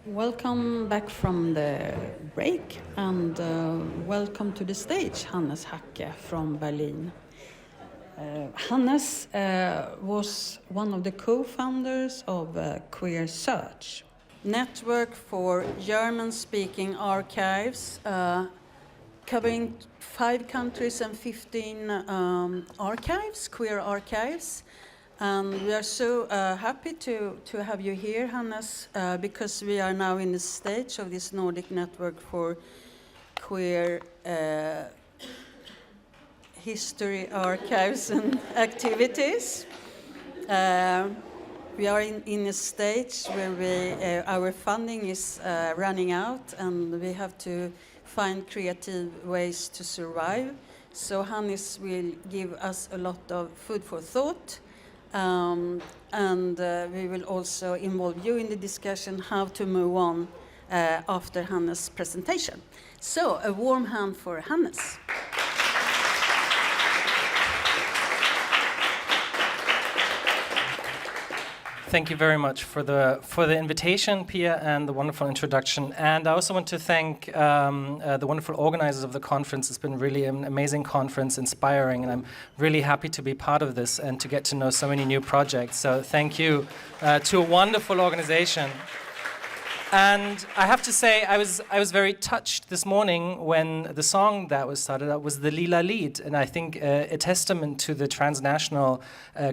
Welcome back from the break and welcome to the stage, Hannes Hacke from Berlin. Hannes was one of the co-founders of QueerSearch, network for German-speaking archives covering 5 countries and 15 archives, queer archives. And we are so happy to have you here, Hannes, because we are now in the stage of this Nordic network for queer history, archives, and activities. We are in a stage where our funding is running out, and we have to find creative ways to survive. So Hannes will give us a lot of food for thought. And we will also involve you in the discussion how to move on after Hannes' presentation. So, a warm hand for Hannes. Thank you very much for the invitation, Pia, and the wonderful introduction. And I also want to thank the wonderful organizers of the conference. It's been really an amazing conference, inspiring, and I'm really happy to be part of this and to get to know so many new projects. So thank you to a wonderful organization. And I have to say, I was very touched this morning when the song that was started up was the Lila Lied, and I think a testament to the transnational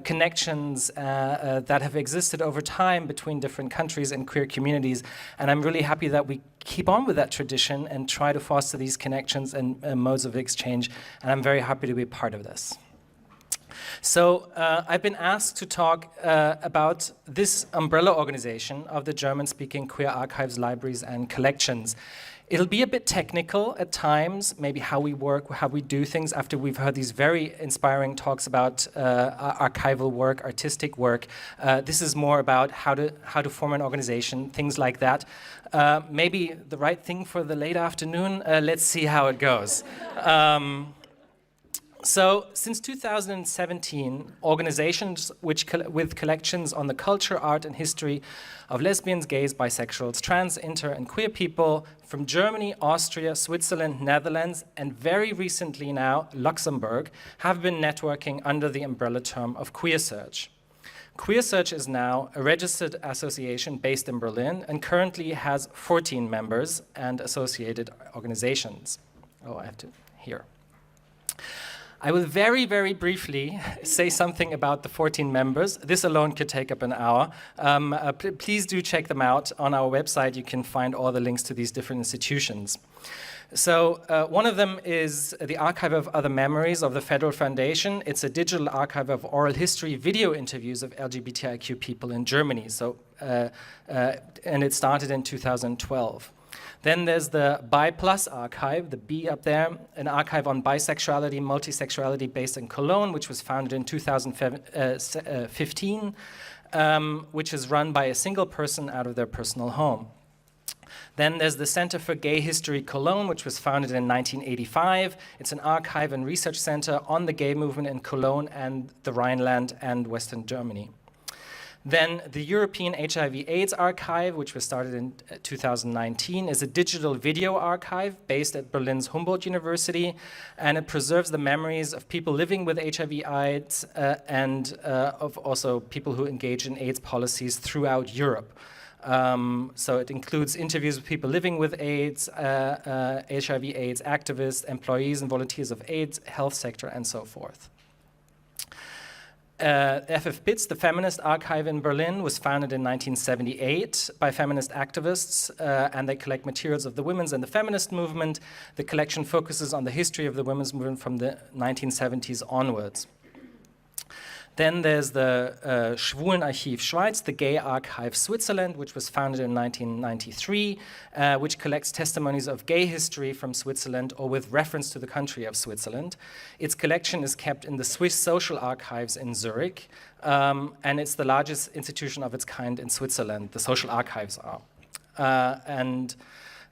connections that have existed over time between different countries and queer communities. And I'm really happy that we keep on with that tradition and try to foster these connections and modes of exchange. And I'm very happy to be part of this. So I've been asked to talk about this umbrella organization of the German-speaking queer archives, libraries, and collections. It'll be a bit technical at times, maybe how we work, how we do things after we've heard these very inspiring talks about archival work, artistic work. This is more about how to form an organization, things like that. Maybe the right thing for the late afternoon. Let's see how it goes. So, since 2017, organizations with collections on the culture, art, and history of lesbians, gays, bisexuals, trans, inter, and queer people from Germany, Austria, Switzerland, Netherlands, and very recently now, Luxembourg, have been networking under the umbrella term of QueerSearch. QueerSearch is now a registered association based in Berlin and currently has 14 members and associated organizations. Oh, I have to, here. I will very, very briefly say something about the 14 members. This alone could take up an hour. Please do check them out. On our website, you can find all the links to these different institutions. So one of them is the Archive of Other Memories of the Federal Foundation. It's a digital archive of oral history video interviews of LGBTIQ people in Germany. So, and it started in 2012. Then there's the Bi Plus archive, the B up there, an archive on bisexuality, multisexuality based in Cologne, which was founded in 2015, which is run by a single person out of their personal home. Then there's the Center for Gay History Cologne, which was founded in 1985. It's an archive and research center on the gay movement in Cologne and the Rhineland and Western Germany. Then the European HIV/AIDS Archive, which was started in 2019, is a digital video archive based at Berlin's Humboldt University, and it preserves the memories of people living with HIV/AIDS and of also people who engage in AIDS policies throughout Europe. So it includes interviews with people living with AIDS, HIV/AIDS activists, employees and volunteers of AIDS, health sector, and so forth. FFBITS, the Feminist Archive in Berlin, was founded in 1978 by feminist activists, and they collect materials of the women's and the feminist movement. The collection focuses on the history of the women's movement from the 1970s onwards. Then there's the Schwulenarchiv Schweiz, the Gay Archive Switzerland, which was founded in 1993, which collects testimonies of gay history from Switzerland or with reference to the country of Switzerland. Its collection is kept in the Swiss Social Archives in Zurich, and it's the largest institution of its kind in Switzerland, the social archives are.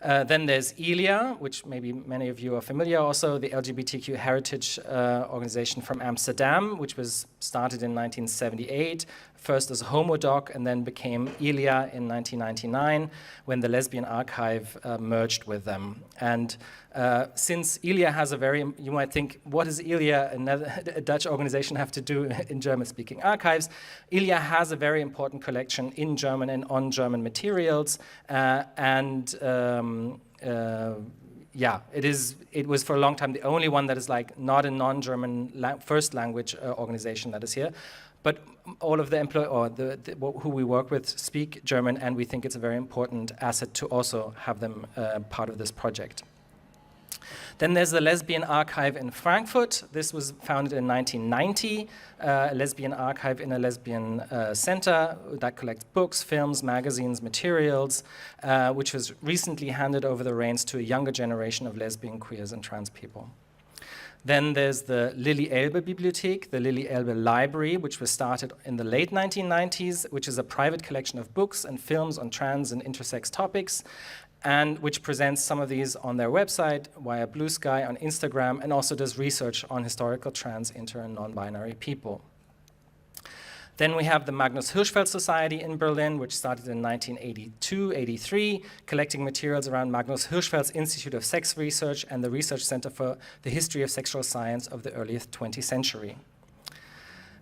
Then there's ILIA, which maybe many of you are familiar also, the LGBTQ heritage organization from Amsterdam, which was started in 1978, first as Homodoc and then became ILIA in 1999 when the Lesbian Archive merged with them. And since ILIA has a very, you might think, what does ILIA, a Dutch organization, have to do in German-speaking archives? ILIA has a very important collection in German and on German materials, yeah, it was for a long time the only one that is like not a non-German first language organization that is here. But all of the who we work with speak German, and we think it's a very important asset to also have them part of this project. Then there's the Lesbian Archive in Frankfurt. This was founded in 1990, a lesbian archive in a lesbian center that collects books, films, magazines, materials, which was recently handed over the reins to a younger generation of lesbian, queers, and trans people. Then there's the Lilly Elbe Bibliothek, the Lilly Elbe Library, which was started in the late 1990s, which is a private collection of books and films on trans and intersex topics, and which presents some of these on their website via Blue Sky on Instagram, and also does research on historical trans, inter, and non-binary people. Then we have the Magnus Hirschfeld Society in Berlin, which started in 1982-83, collecting materials around Magnus Hirschfeld's Institute of Sex Research and the Research Center for the History of Sexual Science of the early 20th century.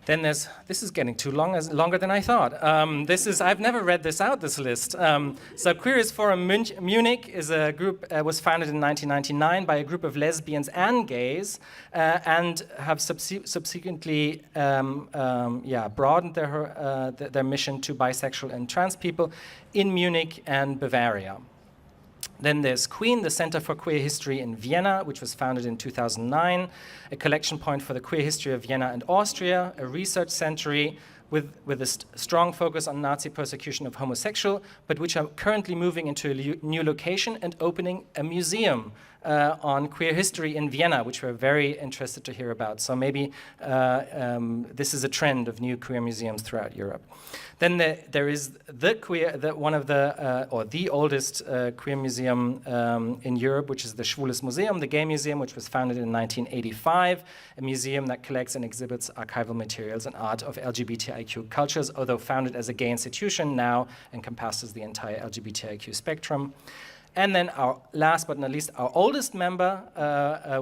Then there's, this is getting too long, longer than I thought. I've never read this out, this list. So Queer Forum Munich is a group, was founded in 1999 by a group of lesbians and gays, and have subsequently broadened their mission to bisexual and trans people in Munich and Bavaria. Then there's Queen, the Center for Queer History in Vienna, which was founded in 2009, a collection point for the queer history of Vienna and Austria, a research centre with a strong focus on Nazi persecution of homosexual, but which are currently moving into a new location and opening a museum on queer history in Vienna, which we're very interested to hear about. So maybe this is a trend of new queer museums throughout Europe. Then there is the oldest queer museum in Europe, which is the Schwules Museum, the Gay Museum, which was founded in 1985, a museum that collects and exhibits archival materials and art of LGBTIQ cultures, although founded as a gay institution, now encompasses the entire LGBTIQ spectrum. And then our last but not least, our oldest member,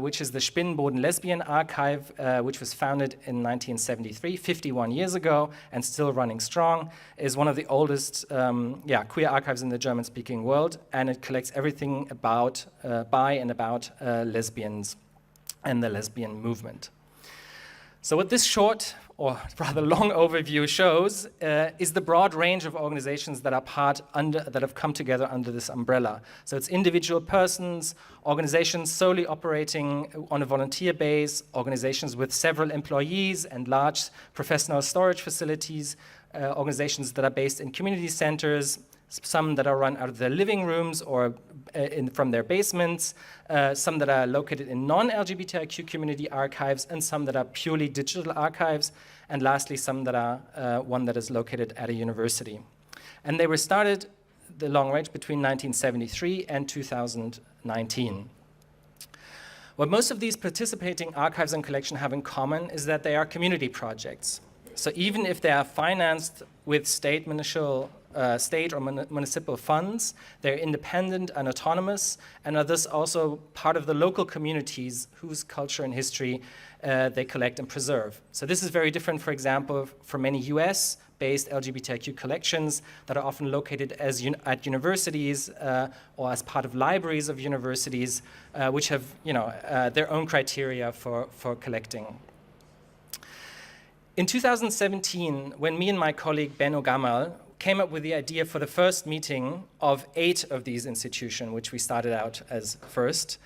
which is the Spinnenboden Lesbian Archive, which was founded in 1973, 51 years ago, and still running strong, is one of the oldest queer archives in the German-speaking world, and it collects everything about, by and about lesbians and the lesbian movement. So what this short, or rather long overview shows is the broad range of organizations that are that have come together under this umbrella. So it's individual persons, organizations solely operating on a volunteer base, organizations with several employees and large professional storage facilities, organizations that are based in community centers, some that are run out of their living rooms or from their basements, some that are located in non-LGBTIQ community archives, and some that are purely digital archives, and lastly, some that are one that is located at a university. And they were started, the long range, between 1973 and 2019. What most of these participating archives and collections have in common is that they are community projects. So even if they are financed with state or municipal funds, they're independent and autonomous, and are thus also part of the local communities whose culture and history they collect and preserve. So this is very different, for example, from many US-based LGBTIQ collections that are often located at universities or as part of libraries of universities, which have their own criteria for collecting. In 2017, when me and my colleague Ben Ogamal came up with the idea for the first meeting of 8 of these institutions, which we started out as first,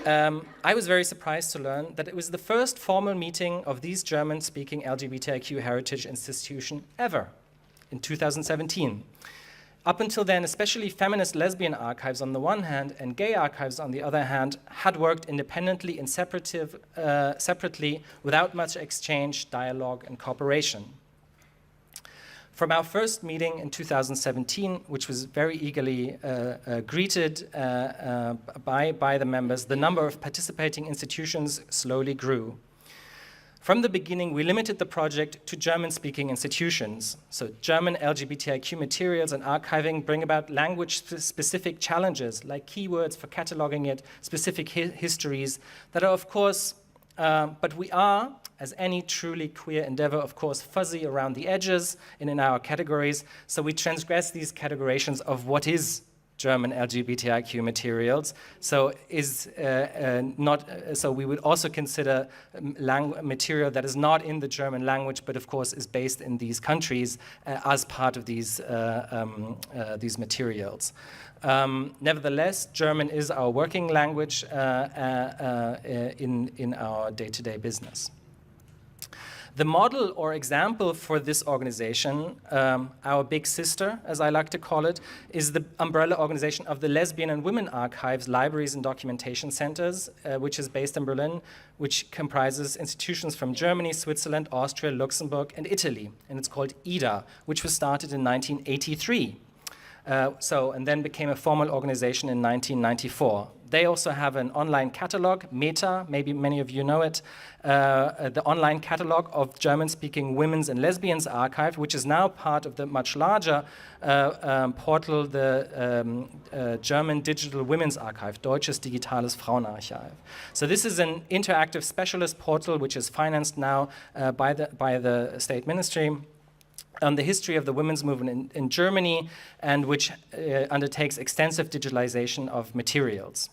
I was very surprised to learn that it was the first formal meeting of these German-speaking LGBTIQ heritage institutions ever in 2017. Up until then, especially feminist lesbian archives on the one hand and gay archives on the other hand had worked independently and separately without much exchange, dialogue, and cooperation. From our first meeting in 2017, which was very eagerly greeted by the members, the number of participating institutions slowly grew. From the beginning, we limited the project to German-speaking institutions. So German LGBTIQ materials and archiving bring about language-specific challenges, like keywords for cataloging it, specific histories that are, of course, but we are, as any truly queer endeavor, of course, fuzzy around the edges in our categories. So we transgress these categorizations of what is German LGBTIQ materials. So so we would also consider material that is not in the German language, but of course is based in these countries as part of these materials. Nevertheless, German is our working language in our day-to-day business. The model or example for this organization, our big sister, as I like to call it, is the umbrella organization of the Lesbian and Women Archives, Libraries and Documentation Centers, which is based in Berlin, which comprises institutions from Germany, Switzerland, Austria, Luxembourg, and Italy. And it's called IDA, which was started in 1983. And then became a formal organization in 1994. They also have an online catalog, Meta, maybe many of you know it, the online catalog of German-speaking women's and lesbians archive, which is now part of the much larger portal, the German Digital Women's Archive, Deutsches Digitales Frauenarchiv. So this is an interactive specialist portal which is financed now by the state ministry on the history of the women's movement in Germany, and which undertakes extensive digitalization of materials.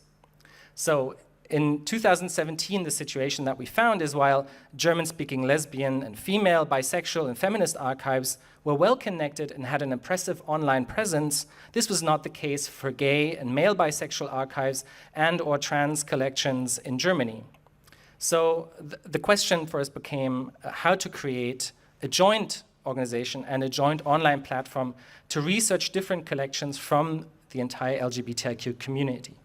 So in 2017, the situation that we found is while German-speaking lesbian and female, bisexual, and feminist archives were well connected and had an impressive online presence, this was not the case for gay and male bisexual archives and or trans collections in Germany. So the question for us became how to create a joint organization and a joint online platform to research different collections from the entire LGBTIQ community.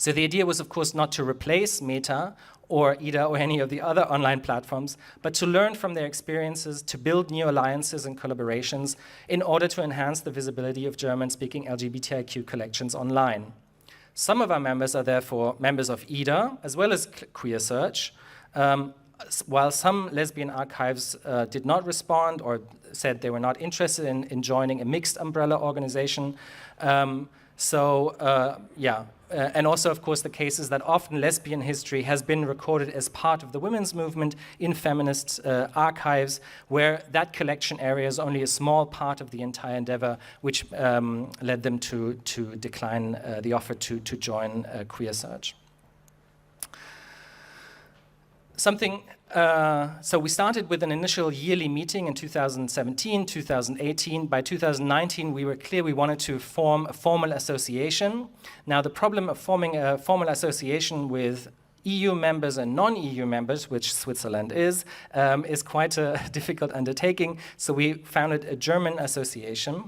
So the idea was, of course, not to replace Meta or IDA or any of the other online platforms, but to learn from their experiences, to build new alliances and collaborations in order to enhance the visibility of German-speaking LGBTIQ collections online. Some of our members are therefore members of IDA, as well as QueerSearch, while some lesbian archives did not respond or said they were not interested in joining a mixed umbrella organization. And also, of course, the case is that often lesbian history has been recorded as part of the women's movement in feminist archives, where that collection area is only a small part of the entire endeavor, which led them to decline the offer to join QueerSearch. So we started with an initial yearly meeting in 2017, 2018. By 2019, we were clear we wanted to form a formal association. Now, the problem of forming a formal association with EU members and non-EU members, which Switzerland is quite a difficult undertaking. So we founded a German association.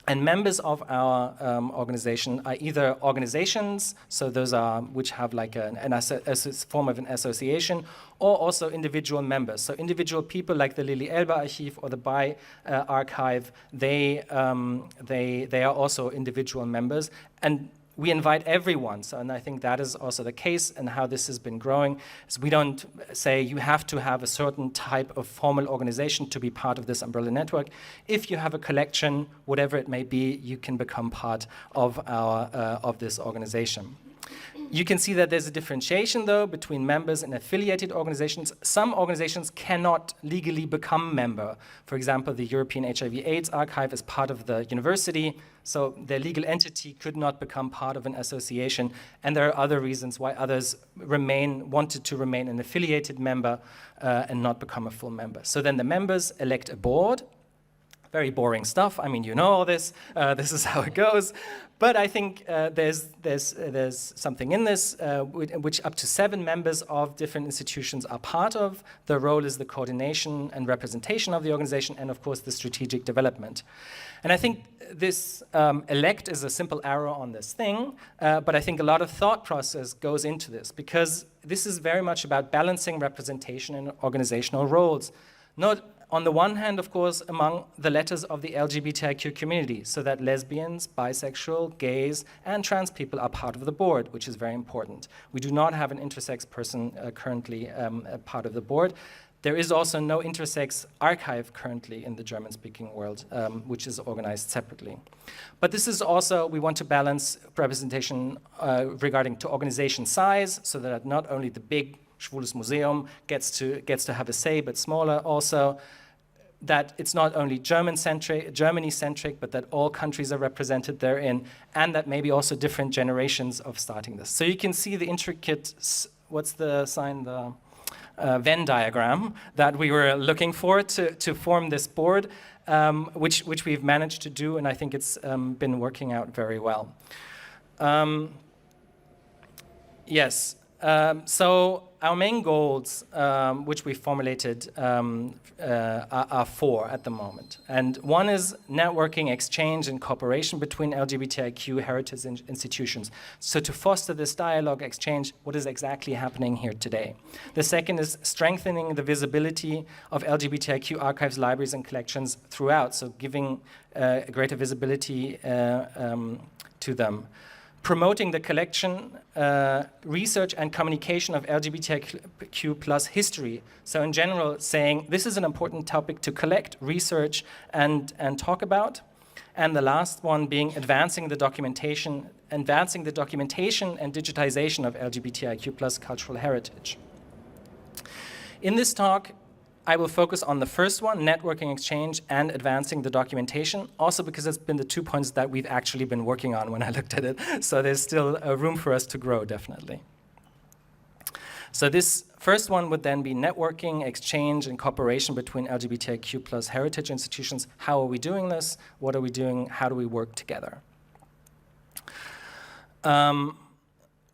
And members of our organization are either organizations, so those are which have like a form of an association, or also individual members. So individual people like the Lili Elba Archiv or the Bi Archive, they are also individual members. And we invite everyone, and I think that is also the case, and how this has been growing, is we don't say you have to have a certain type of formal organization to be part of this umbrella network. If you have a collection, whatever it may be, you can become part of this organization. You can see that there's a differentiation, though, between members and affiliated organizations. Some organizations cannot legally become member. For example, the European HIV/AIDS Archive is part of the university, so their legal entity could not become part of an association. And there are other reasons why others wanted to remain an affiliated member and not become a full member. So then the members elect a board. Very boring stuff. I mean, you know all this. This is how it goes. But I think there's something in this, which up to 7 members of different institutions are part of. The role is the coordination and representation of the organization, and of course the strategic development. And I think this elect is a simple arrow on this thing, but I think a lot of thought process goes into this, because this is very much about balancing representation and organizational roles. Not On the one hand, of course, among the letters of the LGBTIQ community, so that lesbians, bisexual, gays, and trans people are part of the board, which is very important. We do not have an intersex person currently a part of the board. There is also no intersex archive currently in the German-speaking world, which is organized separately. But this is also, we want to balance representation regarding to organization size, so that not only the big Schwules Museum gets to have a say, but smaller also, that it's not only Germany-centric, but that all countries are represented therein, and that maybe also different generations of starting this. So you can see the intricate, what's the sign, the Venn diagram that we were looking for to form this board, which we've managed to do, and I think it's been working out very well. Yes. So our main goals, which we formulated, are four at the moment. And one is networking, exchange, and cooperation between LGBTIQ heritage institutions. So to foster this dialogue, exchange, what is exactly happening here today. The second is strengthening the visibility of LGBTIQ archives, libraries, and collections throughout, so giving greater visibility to them. Promoting the collection, research, and communication of LGBTIQ plus history. So in general, saying this is an important topic to collect, research, and talk about. And the last one being advancing the documentation and digitization of LGBTIQ plus cultural heritage. In this talk, I will focus on the first one, networking, exchange, and advancing the documentation, also because it's been the 2 points that we've actually been working on when I looked at it. So there's still room for us to grow, definitely. So this first one would then be networking, exchange, and cooperation between LGBTIQ plus heritage institutions. How are we doing this? What are we doing? How do we work together?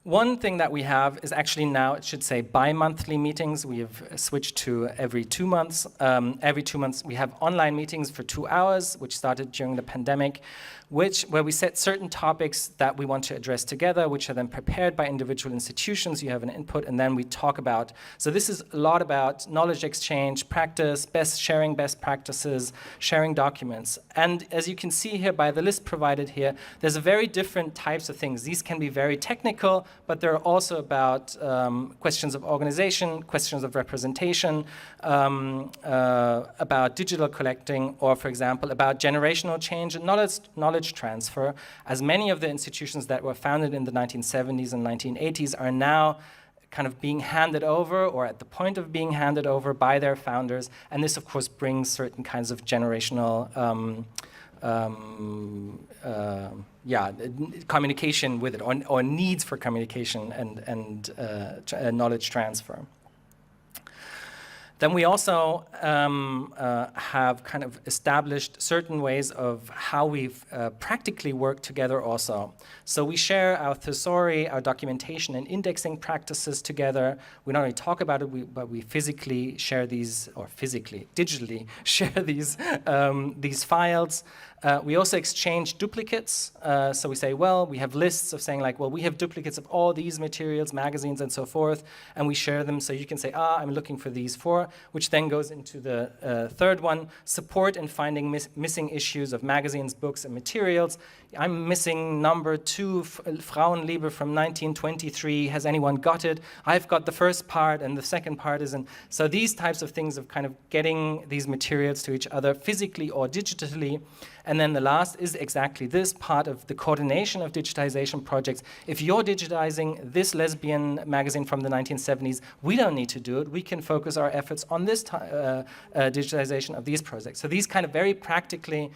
One thing that we have is actually now, it should say bi-monthly meetings. We have switched to every 2 months. Every 2 months we have online meetings for 2 hours, which started during the pandemic, where we set certain topics that we want to address together, which are then prepared by individual institutions. You have an input, and then we talk about. So this is a lot about knowledge exchange, practice, sharing best practices, sharing documents. And as you can see here by the list provided here, there's a very different types of things. These can be very technical, but they're also about questions of organization, questions of representation, about digital collecting, or for example, about generational change and knowledge transfer, as many of the institutions that were founded in the 1970s and 1980s are now kind of being handed over or at the point of being handed over by their founders. And this, of course, brings certain kinds of generational communication with it, or needs for communication and knowledge transfer. Then we also have kind of established certain ways of how we've practically worked together also. So we share our thesauri, our documentation and indexing practices together. We not only talk about it, but we physically share these, or digitally share these files. We also exchange duplicates. So we say, well, we have lists of saying like, well, we have duplicates of all these materials, magazines, and so forth, and we share them. So you can say, I'm looking for these four, which then goes into the third one, support in finding missing issues of magazines, books, and materials. I'm missing number 2, Frauenliebe from 1923. Has anyone got it? I've got the first part, and the second part isn't. So these types of things of kind of getting these materials to each other physically or digitally. And then the last is exactly this part of the coordination of digitization projects. If you're digitizing this lesbian magazine from the 1970s, we don't need to do it. We can focus our efforts on this digitization of these projects. So these kind of very practical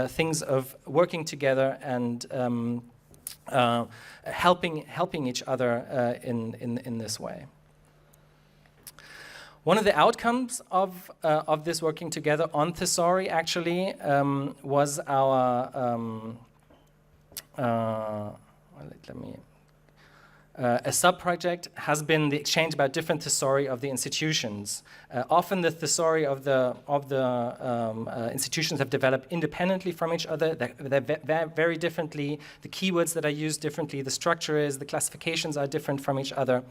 things of working together and helping each other in this way. One of the outcomes of this working together on thesauri actually was our a sub-project has been the exchange about different thesauri of the institutions. Often the thesauri of the institutions have developed independently from each other. They're very differently. The keywords that are used differently. The structure is, the classifications are different from each other.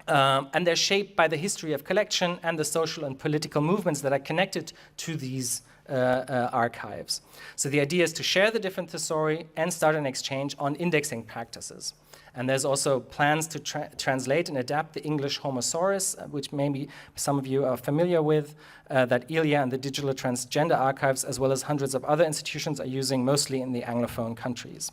And they're shaped by the history of collection and the social and political movements that are connected to these archives. So the idea is to share the different thesauri and start an exchange on indexing practices. And there's also plans to translate and adapt the English Homosaurus, which maybe some of you are familiar with, that ILIA and the Digital Transgender Archives, as well as hundreds of other institutions, are using mostly in the Anglophone countries.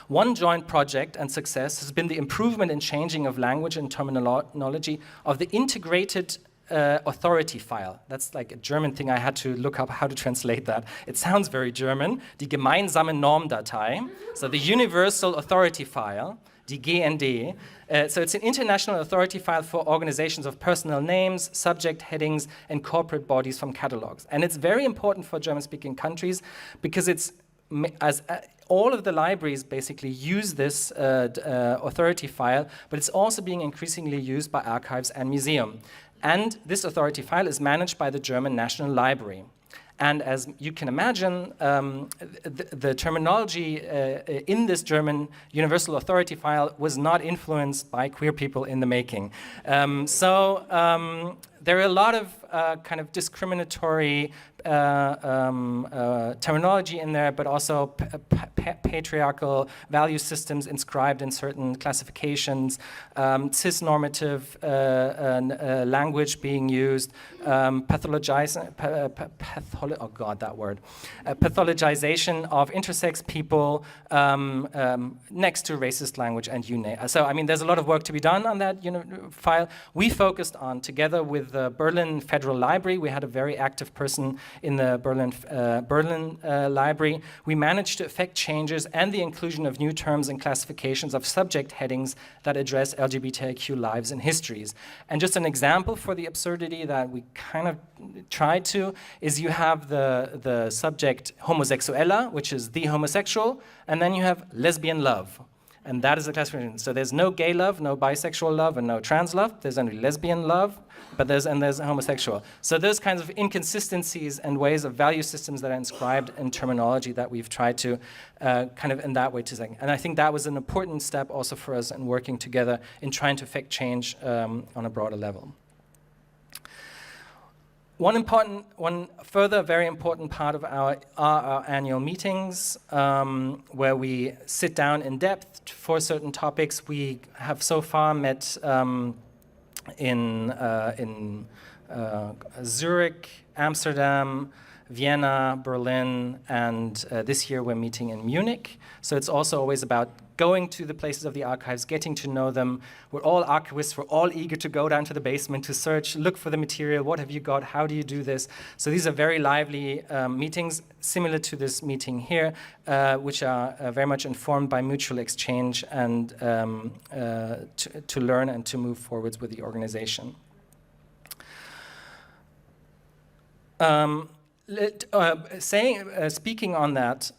One joint project and success has been the improvement and changing of language and terminology of the integrated authority file. That's like a German thing. I had to look up how to translate that. It sounds very German. Die gemeinsame Normdatei, so the universal authority file, die GND. So it's an international authority file for organizations of personal names, subject headings, and corporate bodies from catalogs. And it's very important for German-speaking countries because it's all of the libraries basically use this authority file, but it's also being increasingly used by archives and museums. And this authority file is managed by the German National Library. And as you can imagine, the terminology in this German universal authority file was not influenced by queer people in the making. There are a lot of kind of discriminatory terminology in there, but also patriarchal value systems inscribed in certain classifications, cis-normative language being used, pathologization of intersex people next to racist language and you name. So I mean, there's a lot of work to be done on that file. We focused on, together with the Berlin Federal Library, we had a very active person in the Berlin Library. We managed to effect changes and the inclusion of new terms and classifications of subject headings that address LGBTIQ lives and histories. And just an example for the absurdity that we kind of tried to is you have the subject homosexuella, which is the homosexual, and then you have lesbian love. And that is the classification. So there's no gay love, no bisexual love, and no trans love. There's only lesbian love, but there's homosexual. So those kinds of inconsistencies and ways of value systems that are inscribed in terminology that we've tried to kind of in that way to say. And I think that was an important step also for us in working together in trying to affect change on a broader level. One further very important part of our annual meetings where we sit down in depth for certain topics. We have so far met in Zurich, Amsterdam, Vienna, Berlin, and this year we're meeting in Munich. So it's also always about going to the places of the archives, getting to know them. We're all archivists, we're all eager to go down to the basement to search, look for the material, what have you got, how do you do this? So these are very lively meetings, similar to this meeting here, which are very much informed by mutual exchange and to learn and to move forwards with the organization. Speaking on that,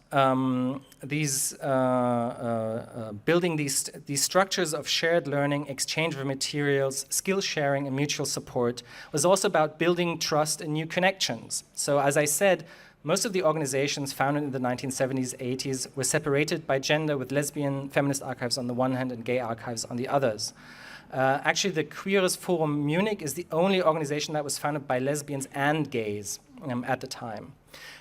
building these structures of shared learning, exchange of materials, skill sharing, and mutual support was also about building trust and new connections. So as I said, most of the organizations founded in the 1970s, 80s were separated by gender, with lesbian feminist archives on the one hand and gay archives on the others. Actually, the Queeres Forum Munich is the only organization that was founded by lesbians and gays at the time.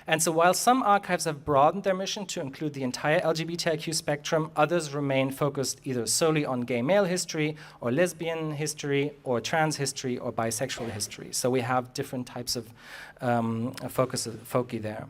And so while some archives have broadened their mission to include the entire LGBTIQ spectrum, others remain focused either solely on gay male history or lesbian history or trans history or bisexual history. So we have different types of foci there.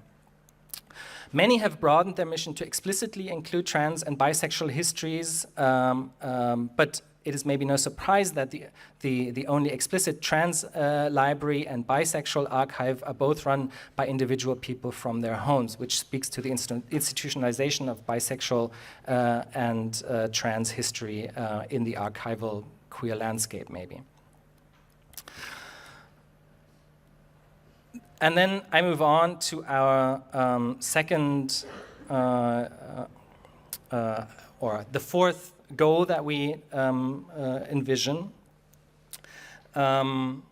Many have broadened their mission to explicitly include trans and bisexual histories, but it is maybe no surprise that the only explicit trans library and bisexual archive are both run by individual people from their homes, which speaks to the institutionalization of bisexual and trans history in the archival queer landscape, maybe. And then I move on to our second, or the fourth goal that we envision. Early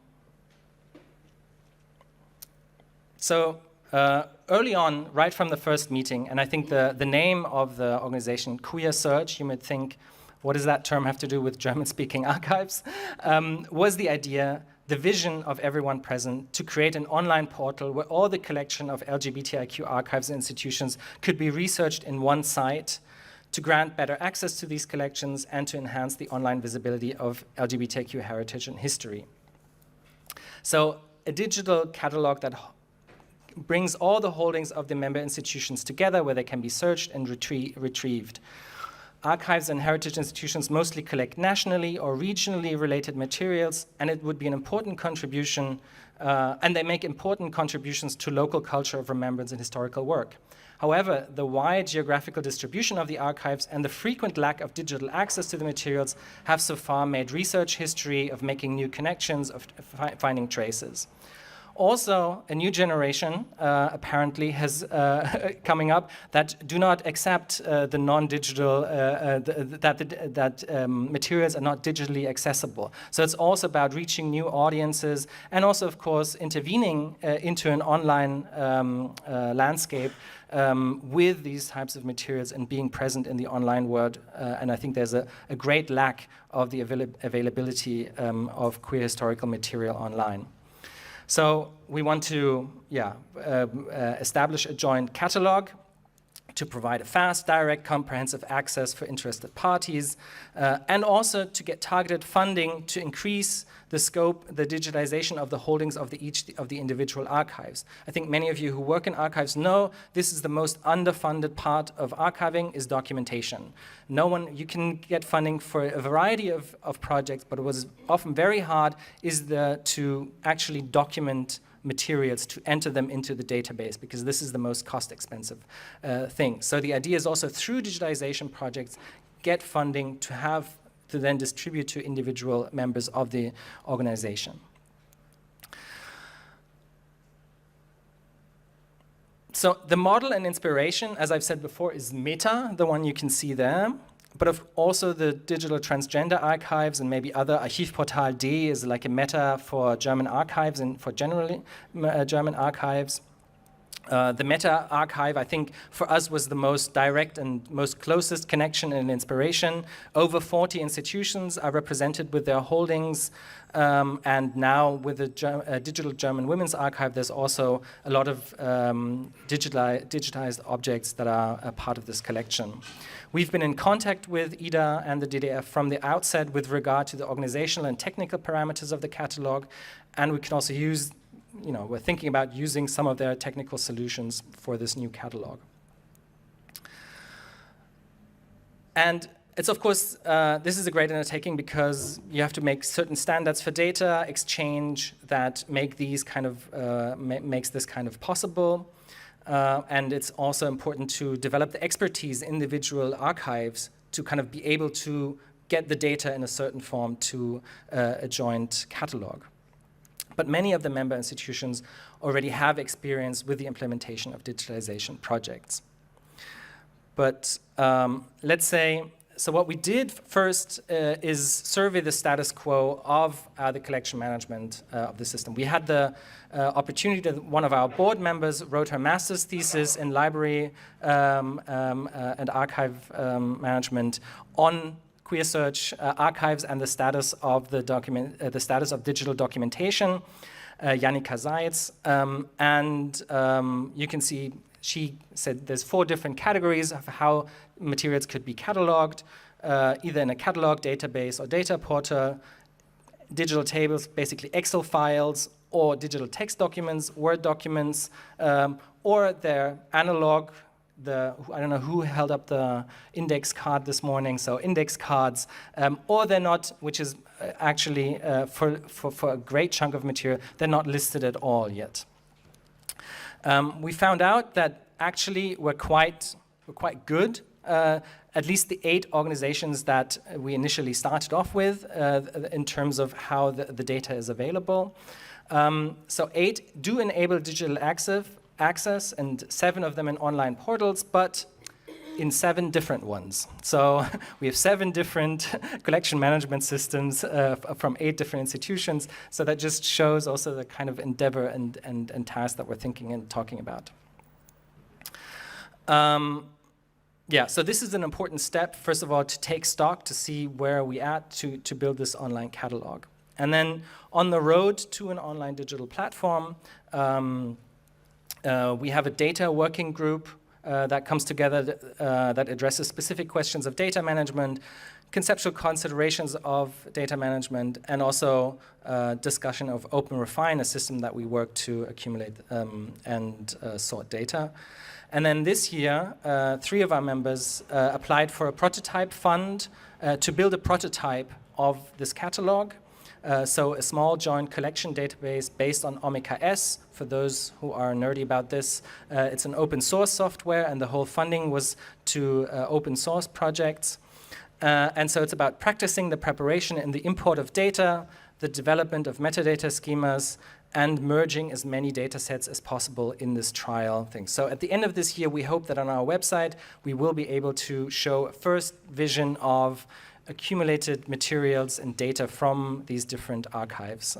on, right from the first meeting, and I think the name of the organization, QueerSearch, you might think, what does that term have to do with German-speaking archives, was the idea, the vision of everyone present, to create an online portal where all the collection of LGBTIQ archives and institutions could be researched in one site, to grant better access to these collections and to enhance the online visibility of LGBTIQ heritage and history. So a digital catalog that brings all the holdings of the member institutions together where they can be searched and retrieved. Archives and heritage institutions mostly collect nationally or regionally related materials, and it would be an important contribution, and they make important contributions to local culture of remembrance and historical work. However, the wide geographical distribution of the archives and the frequent lack of digital access to the materials have so far made research history of making new connections, of finding traces. Also, a new generation apparently has coming up that do not accept the non-digital, that materials are not digitally accessible. So it's also about reaching new audiences and also, of course, intervening into an online landscape with these types of materials and being present in the online world. And I think there's a great lack of the availability of queer historical material online. So we want to establish a joint catalog to provide a fast, direct, comprehensive access for interested parties, and also to get targeted funding to increase the scope, the digitization of the holdings of each of the individual archives. I think many of you who work in archives know this is the most underfunded part of archiving is documentation. You can get funding for a variety of projects, but what is often very hard is to actually document materials, to enter them into the database, because this is the most cost expensive thing. So the idea is also through digitization projects, get funding to then distribute to individual members of the organization. So the model and inspiration, as I've said before, is Meta, the one you can see there. But also the digital transgender archives and maybe other Archivportal D is like a meta for German archives and for generally German archives. The Meta archive, I think, for us was the most direct and most closest connection and inspiration. Over 40 institutions are represented with their holdings. And now with the Digital German Women's Archive, there's also a lot of digitized objects that are a part of this collection. We've been in contact with IDA and the DDF from the outset with regard to the organizational and technical parameters of the catalog, and we can also use, we're thinking about using some of their technical solutions for this new catalog. And it's, of course, this is a great undertaking because you have to make certain standards for data exchange that make these makes this kind of possible. And it's also important to develop the expertise in individual archives to kind of be able to get the data in a certain form to a joint catalog. But many of the member institutions already have experience with the implementation of digitalization projects. But let's say, so what we did first is survey the status quo of the collection management of the system. We had the opportunity that one of our board members wrote her master's thesis in library and archive management on QueerSearch archives and the status of the status of digital documentation, Janika Seitz, and you can see she said there's 4 different categories of how materials could be cataloged, either in a catalog, database, or data portal, digital tables, basically Excel files, or digital text documents, Word documents, or they're analog. I don't know who held up the index card this morning, so index cards, or they're not, which is actually for a great chunk of material, they're not listed at all yet. We found out that actually we're quite good. At least the 8 organizations that we initially started off with in terms of how the data is available. So 8 do enable digital access, and 7 of them in online portals, but in 7 different ones. So we have 7 different collection management systems from 8 different institutions. So that just shows also the kind of endeavor and task that we're thinking and talking about. yeah, so this is an important step, first of all, to take stock, to see where are we at, to build this online catalog. And then on the road to an online digital platform, we have a data working group that comes together that addresses specific questions of data management, conceptual considerations of data management, and also discussion of Open Refine, a system that we work to accumulate and sort data. And then this year, 3 of our members applied for a prototype fund to build a prototype of this catalog. So a small joint collection database based on Omeka S. For those who are nerdy about this, it's an open source software, and the whole funding was to open source projects. And so it's about practicing the preparation and the import of data, the development of metadata schemas, and merging as many data sets as possible in this trial thing. So at the end of this year, we hope that on our website, we will be able to show a first vision of accumulated materials and data from these different archives.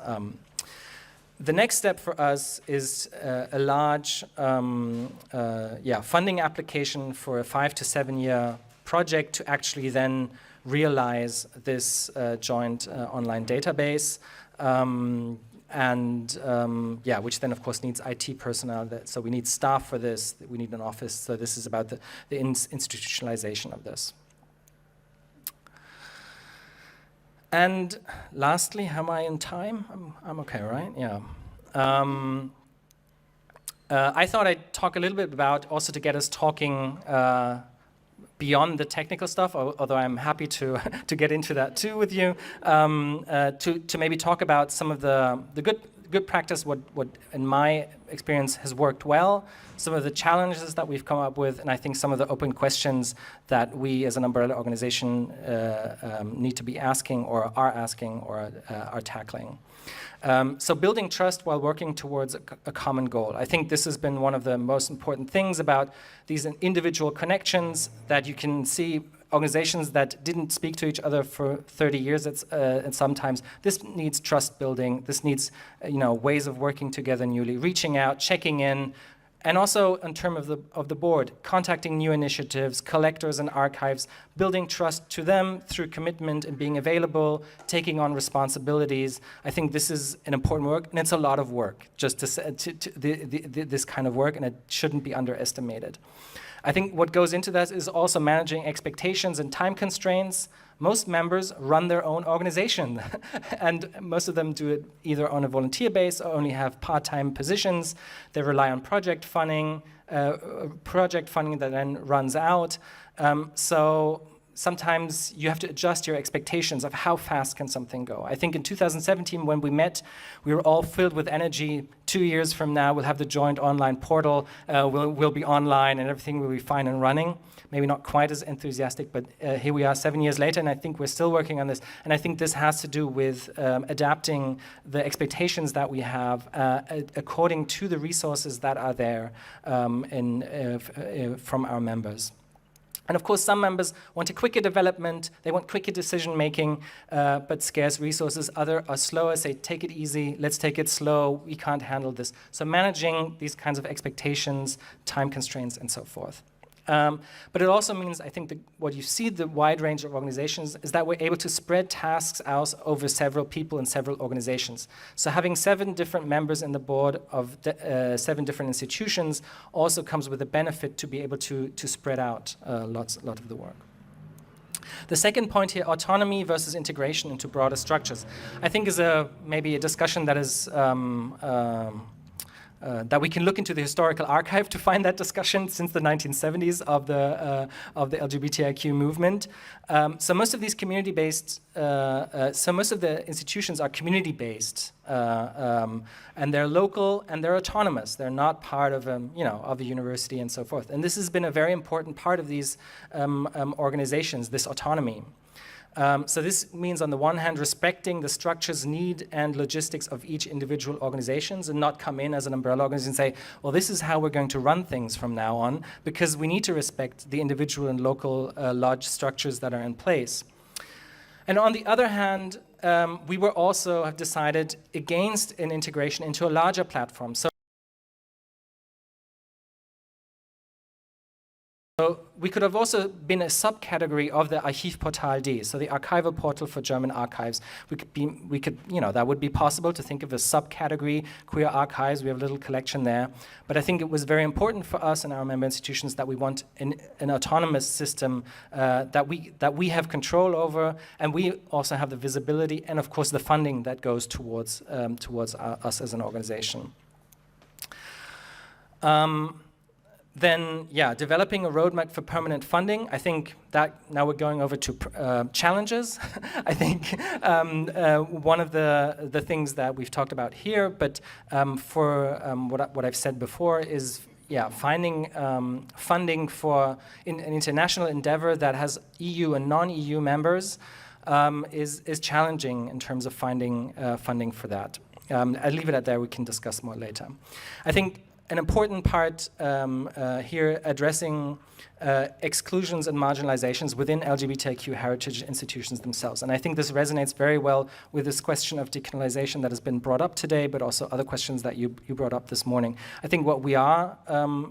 The next step for us is a large funding application for a 5 to 7 year project to actually then realize this joint online database. Which then of course needs IT personnel. So we need staff for this, we need an office. So this is about the institutionalization of this. And lastly, am I in time? I'm okay, right? Yeah. I thought I'd talk a little bit about, also to get us talking beyond the technical stuff, although I'm happy to get into that too with you, to maybe talk about some of the good practice, what in my experience has worked well, some of the challenges that we've come up with, and I think some of the open questions that we as an umbrella organization need to be asking or are tackling. So building trust while working towards a common goal. I think this has been one of the most important things about these individual connections, that you can see organizations that didn't speak to each other for 30 years, and sometimes this needs trust building, this needs ways of working together newly, reaching out, checking in, and also in terms of the board, contacting new initiatives, collectors and archives, building trust to them through commitment and being available, taking on responsibilities. I think this is an important work, and it's a lot of work, just this kind of work, and it shouldn't be underestimated. I think what goes into that is also managing expectations and time constraints. Most members run their own organization, and most of them do it either on a volunteer base or only have part-time positions. They rely on project funding that then runs out. So sometimes you have to adjust your expectations of how fast can something go. I think in 2017, when we met, we were all filled with energy. 2 years from now, we'll have the joint online portal. We'll be online and everything will be fine and running. Maybe not quite as enthusiastic, but here we are 7 years later, and I think we're still working on this. And I think this has to do with adapting the expectations that we have according to the resources that are there from our members. And of course, some members want a quicker development, they want quicker decision-making, but scarce resources. Others are slower, say, take it easy, let's take it slow, we can't handle this. So managing these kinds of expectations, time constraints, and so forth. But it also means, I think, what you see the wide range of organizations is that we're able to spread tasks out over several people and several organizations. So having 7 different members in the board of 7 different institutions also comes with a benefit to be able to spread out a lot of the work. The second point here, autonomy versus integration into broader structures, I think is maybe a discussion that is that we can look into the historical archive to find that discussion since the 1970s of the LGBTIQ movement. So most of these community-based, so most of the institutions are community-based, and they're local and they're autonomous. They're not part of of a university and so forth. And this has been a very important part of these organizations, this autonomy. So this means, on the one hand, respecting the structures, need, and logistics of each individual organizations, and not come in as an umbrella organization and say, well, this is how we're going to run things from now on, because we need to respect the individual and local large structures that are in place. And on the other hand, we were also have decided against an integration into a larger platform. So So we could have also been a subcategory of the Archivportal D, so the archival portal for German archives. That would be possible to think of a subcategory, queer archives. We have a little collection there. But I think it was very important for us and our member institutions that we want an autonomous system that we have control over, and we also have the visibility and, of course, the funding that goes towards us as an organization. Then, developing a roadmap for permanent funding. I think that now we're going over to challenges. I think one of the things that we've talked about here, but for what I've said before is, finding funding for an international endeavor that has EU and non-EU members is challenging in terms of finding funding for that. I'll leave it at there. We can discuss more later. I think an important part here addressing exclusions and marginalizations within LGBTIQ heritage institutions themselves. And I think this resonates very well with this question of decolonization that has been brought up today, but also other questions that you brought up this morning. I think what we are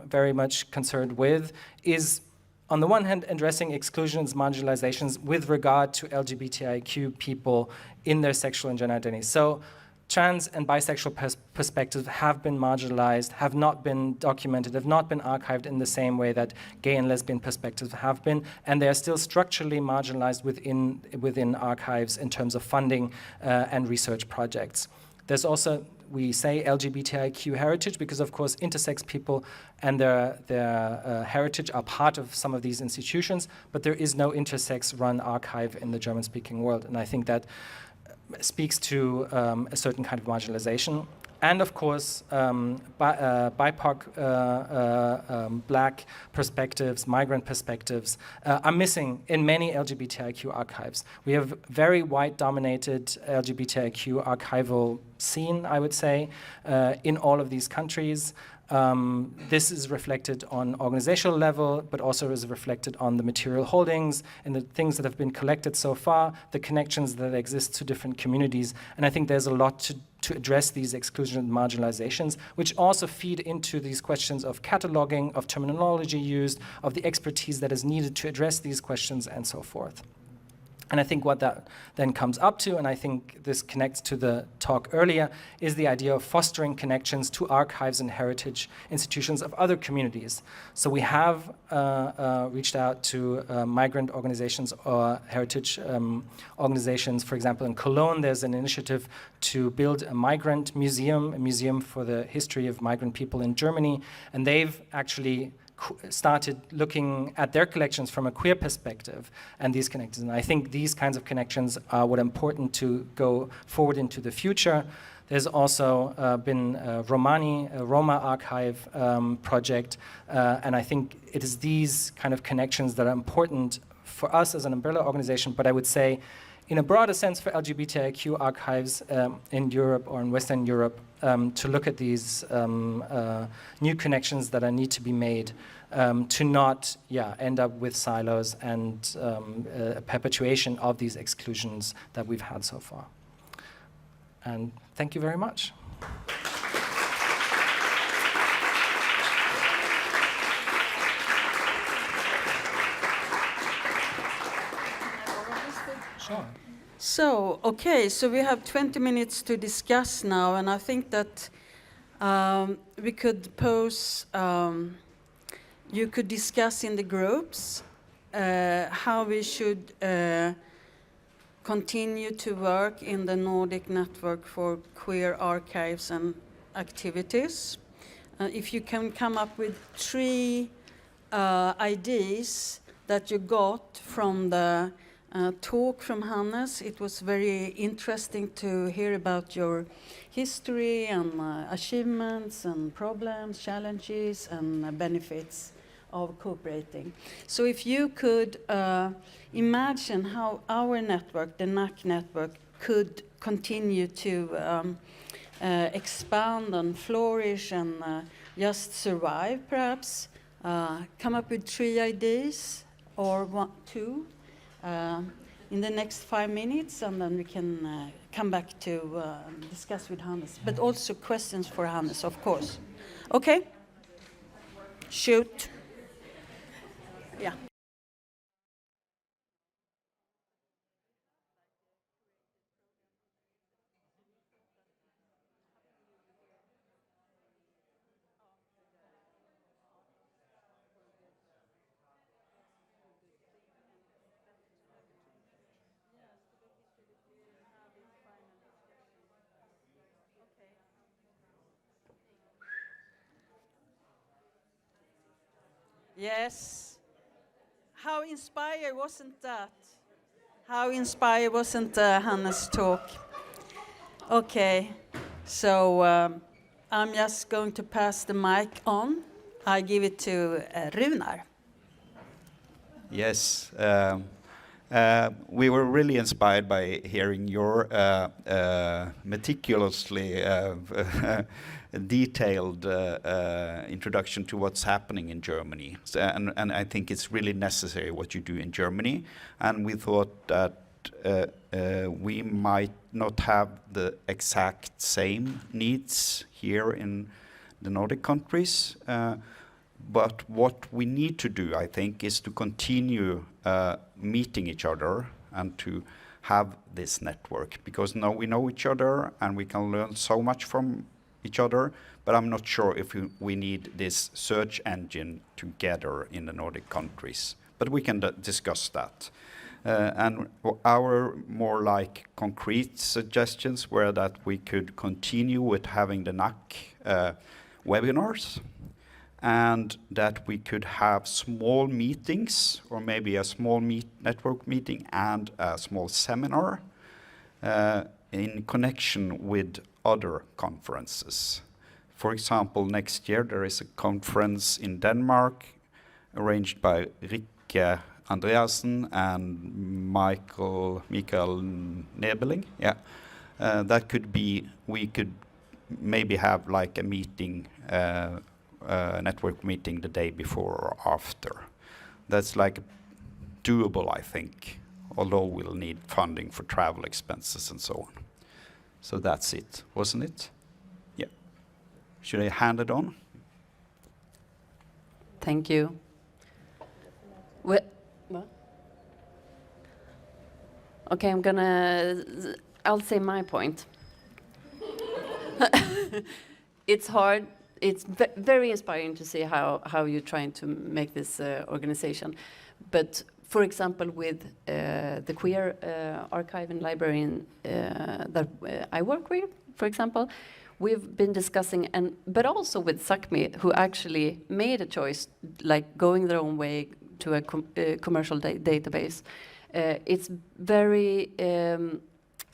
very much concerned with is, on the one hand, addressing exclusions, marginalizations with regard to LGBTIQ people in their sexual and gender identity. So trans and bisexual perspectives have been marginalized, have not been documented, have not been archived in the same way that gay and lesbian perspectives have been, and they are still structurally marginalized within archives in terms of funding and research projects. There's also, we say LGBTIQ heritage because, of course, intersex people and their heritage are part of some of these institutions, but there is no intersex-run archive in the German-speaking world, and I think that speaks to a certain kind of marginalization. And of course, BIPOC, Black perspectives, migrant perspectives are missing in many LGBTIQ archives. We have very white-dominated LGBTIQ archival scene, I would say, in all of these countries. This is reflected on organizational level, but also is reflected on the material holdings and the things that have been collected so far, the connections that exist to different communities. And I think there's a lot to address these exclusion and marginalizations, which also feed into these questions of cataloging, of terminology used, of the expertise that is needed to address these questions, and so forth. And I think what that then comes up to, and I think this connects to the talk earlier, is the idea of fostering connections to archives and heritage institutions of other communities. So we have reached out to migrant organizations or heritage organizations. For example, in Cologne, there's an initiative to build a migrant museum, a museum for the history of migrant people in Germany, and they've actually started looking at their collections from a queer perspective and these connections. And I think these kinds of connections are what are important to go forward into the future. There's also been a Roma archive project, and I think it is these kind of connections that are important for us as an umbrella organization, but I would say in a broader sense for LGBTIQ archives in Europe or in Western Europe, to look at these new connections that need to be made to not end up with silos and a perpetuation of these exclusions that we've had so far. And thank you very much. Sure. So we have 20 minutes to discuss now, and I think that we could pose, you could discuss in the groups how we should continue to work in the Nordic Network for Queer Archives and Activities. If you can come up with 3 ideas that you got from the talk from Hannes. It was very interesting to hear about your history and achievements and problems, challenges and benefits of cooperating. So if you could imagine how our network, the NAC network, could continue to expand and flourish and just survive, perhaps, come up with 3 ideas or 2 in the next 5 minutes, and then we can come back to discuss with Hannes, but also questions for Hannes, of course. Okay? Shoot. Yeah. Yes. How inspired wasn't that? How inspired wasn't Hannes' talk? Okay, so I'm just going to pass the mic on. I give it to Runar. Yes, we were really inspired by hearing your meticulously detailed introduction to what's happening in Germany. So, and I think it's really necessary what you do in Germany. And we thought that we might not have the exact same needs here in the Nordic countries. But what we need to do, I think, is to continue meeting each other and to have this network. Because now we know each other and we can learn so much from each other, but I'm not sure if we need this search engine together in the Nordic countries. But we can discuss that. And our more like concrete suggestions were that we could continue with having the NAC webinars, and that we could have small meetings, or maybe a small network meeting and a small seminar in connection with other conferences. For example, next year there is a conference in Denmark arranged by Rikke Andreasen and Mikael Nebeling. Yeah, that could be, we could maybe have like a meeting, network meeting the day before or after. That's like doable, I think, although we'll need funding for travel expenses and so on. So that's it, wasn't it? Yeah. Should I hand it on? Thank you. What? Okay, I'll say my point. It's hard. It's very inspiring to see how you're trying to make this organization. But for example, with the queer archive and library that I work with, for example, we've been discussing, but also with SACMI, who actually made a choice, like going their own way to a commercial database. It's very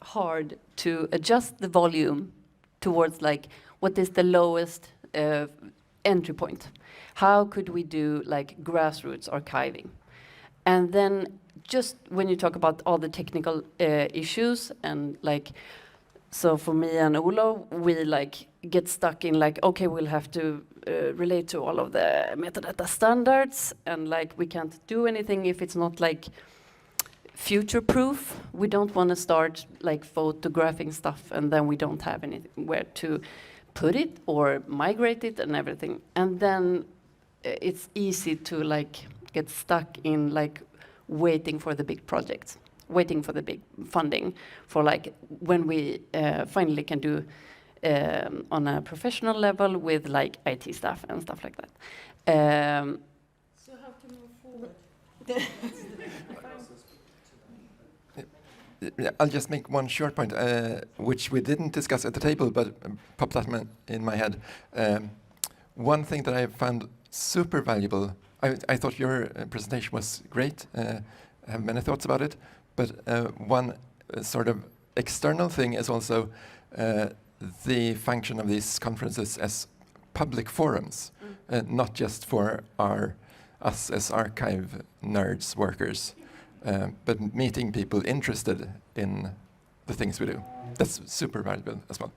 hard to adjust the volume towards like what is the lowest entry point. How could we do like grassroots archiving? And then just when you talk about all the technical issues and like, so for me and Olo, we like get stuck in like, okay, we'll have to relate to all of the metadata standards, and like we can't do anything if it's not like future proof. We don't want to start like photographing stuff and then we don't have anywhere to put it or migrate it and everything. And then it's easy to like get stuck in like waiting for the big projects, waiting for the big funding for like when we finally can do on a professional level with like IT staff and stuff like that. So how to move forward? I'll just make one short point, which we didn't discuss at the table, but popped up in my head. One thing that I found super valuable, I thought your presentation was great. I have many thoughts about it, but one sort of external thing is also the function of these conferences as public forums, not just for us as archive nerds, workers. But meeting people interested in the things we do. That's super valuable as well.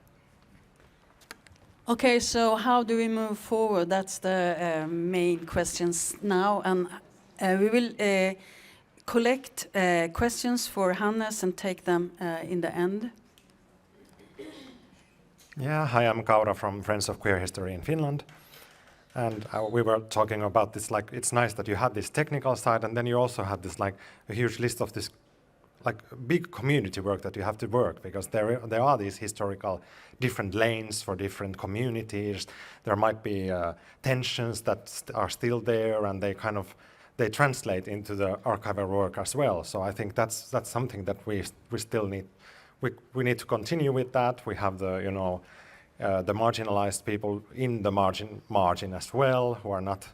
Okay, so how do we move forward? That's the main questions now. And we will collect questions for Hannes and take them in the end. Yeah, hi, I'm Kaura from Friends of Queer History in Finland. And we were talking about this, like, it's nice that you have this technical side, and then you also have this, like, a huge list of this, like, big community work that you have to work, because there are these historical different lanes for different communities. There might be tensions that are still there, and they translate into the archival work as well. So I think that's something that we still need. We need to continue with that. We have the, you know, the marginalized people in the margin as well, who are not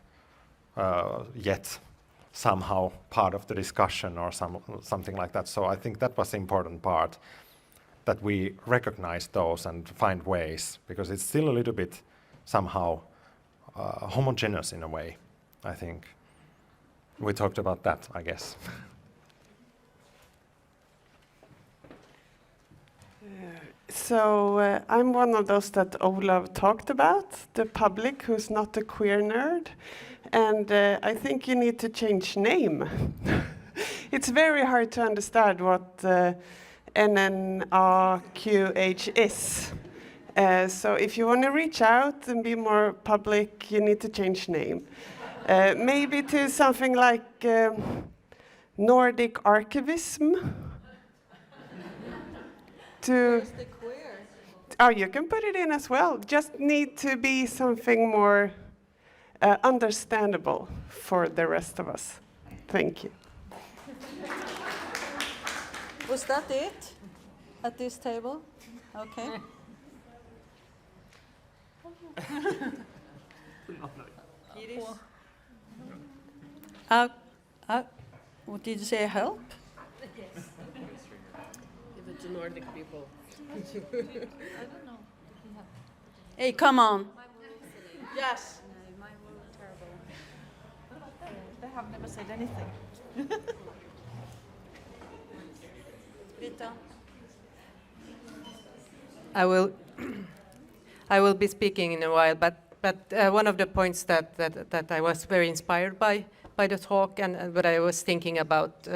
yet somehow part of the discussion or something like that. So I think that was the important part, that we recognize those and find ways, because it's still a little bit somehow homogeneous in a way, I think. We talked about that, I guess. So I'm one of those that Olav talked about, the public who's not a queer nerd. And I think you need to change name. It's very hard to understand what NNAQH is. So if you want to reach out and be more public, you need to change name. Maybe to something like Nordic Archivism. Oh, you can put it in as well. Just need to be something more understandable for the rest of us. Thank you. Was that it at this table? Okay. What did you say? Help? Yes. Give it to Nordic people. I don't know. Hey, come on. Yes. Mine were terrible. What about them? They have never said anything. Rita. I will be speaking in a while, but one of the points that I was very inspired by the talk, and what I was thinking about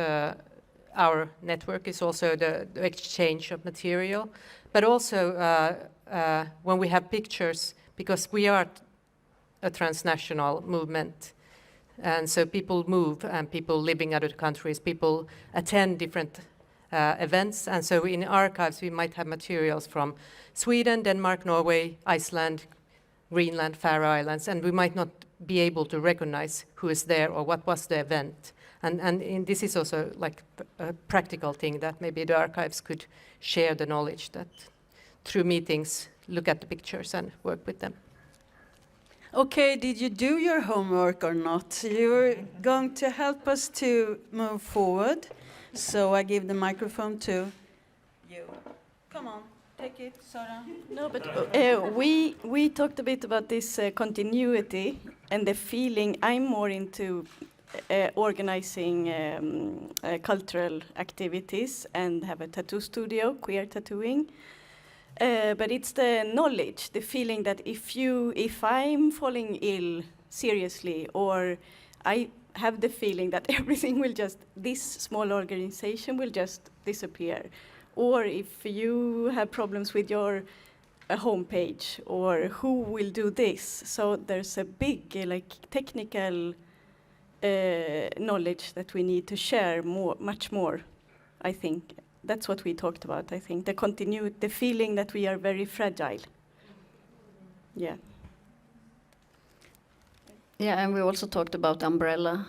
our network is also the exchange of material, but also when we have pictures, because we are a transnational movement, and so people move, and people live in other countries, people attend different events, and so in archives we might have materials from Sweden, Denmark, Norway, Iceland, Greenland, Faroe Islands, and we might not be able to recognize who is there or what was the event. And this is also like a practical thing, that maybe the archives could share the knowledge, that through meetings, look at the pictures and work with them. Okay, did you do your homework or not? You're going to help us to move forward. So I give the microphone to you. Come on, take it, Sara. No, but we talked a bit about this continuity and the feeling. I'm more into organizing cultural activities and have a tattoo studio, queer tattooing. But it's the knowledge, the feeling that if I'm falling ill seriously, or I have the feeling that everything will just, this small organization will just disappear. Or if you have problems with your homepage, or who will do this. So there's a big technical knowledge that we need to share much more, I think. That's what we talked about, I think. The feeling that we are very fragile. Yeah. Yeah, and we also talked about umbrella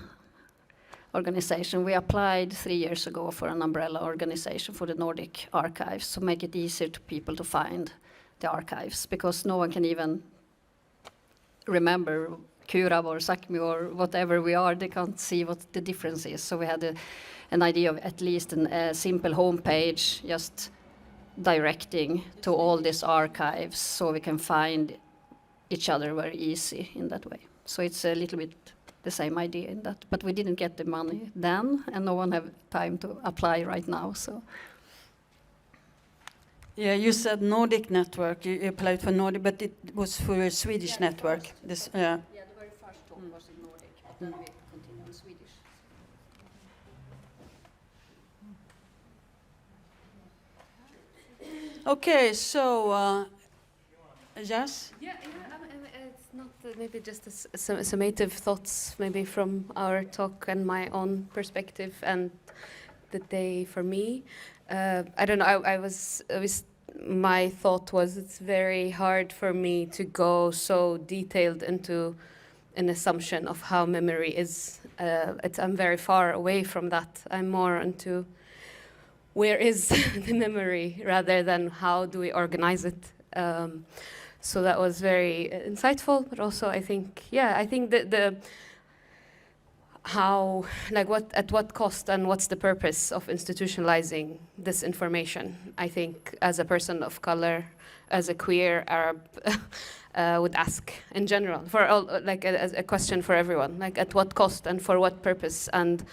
organization. We applied 3 years ago for an umbrella organization for the Nordic archives to make it easier to people to find the archives, because no one can even remember Kurav or Sápmi or whatever we are. They can't see what the difference is. So we had an idea of at least a simple homepage, just directing to all these archives, so we can find each other very easy in that way. So it's a little bit the same idea in that, but we didn't get the money then, and no one have time to apply right now. So. Yeah, you said Nordic network. You applied for Nordic, but it was for a Swedish network. This, Yeah, the very first talk was in Nordic, but then we continued in Swedish. Okay, so yes. Yeah, it's not maybe just some summative thoughts, maybe from our talk and my own perspective and the day for me. I don't know. My thought was it's very hard for me to go so detailed into an assumption of how memory is. I'm very far away from that. I'm more into where is the memory rather than how do we organize it. So that was very insightful, but also I think the how, like at what cost and what's the purpose of institutionalizing this information? I think as a person of color, as a queer Arab, would ask in general, for all, like a question for everyone, like at what cost and for what purpose? And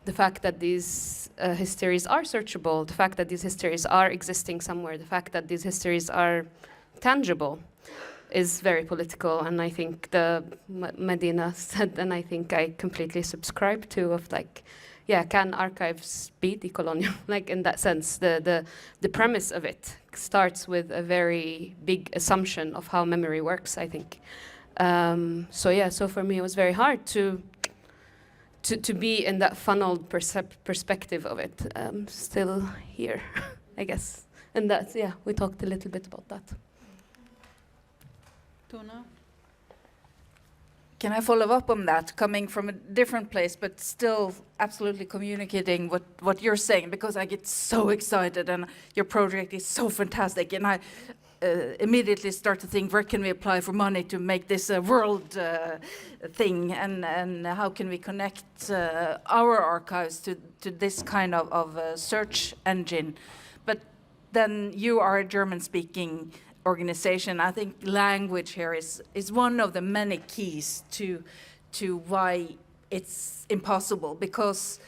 the fact that these histories are searchable, the fact that these histories are existing somewhere, the fact that these histories are tangible is very political. And I think the Medina said, and I think I completely subscribe to, of like, yeah, can archives be decolonial? Like in that sense, the premise of it starts with a very big assumption of how memory works, I think. So for me it was very hard to be in that funneled perspective of it. Still here, I guess. And that's, yeah, we talked a little bit about that. Tona? Can I follow up on that, coming from a different place, but still absolutely communicating what you're saying, because I get so excited and your project is so fantastic, and I immediately start to think, where can we apply for money to make this a world thing, and how can we connect our archives to this kind of search engine? But then you are a German-speaking organization. I think language here is one of the many keys to why it's impossible, because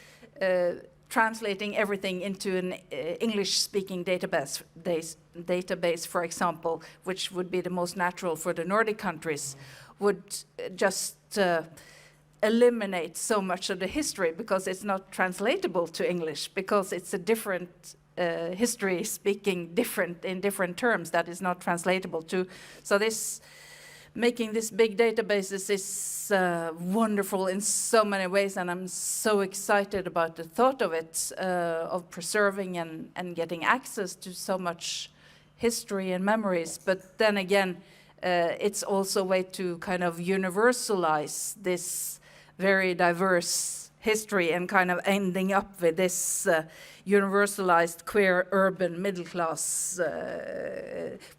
translating everything into an English-speaking database, for example, which would be the most natural for the Nordic countries, would just eliminate so much of the history, because it's not translatable to English, because it's a different history speaking in different terms that is not translatable to. So making this big databases is wonderful in so many ways, and I'm so excited about the thought of it, of preserving and getting access to so much history and memories. But then again, it's also a way to kind of universalize this very diverse history and kind of ending up with this universalized queer urban middle class,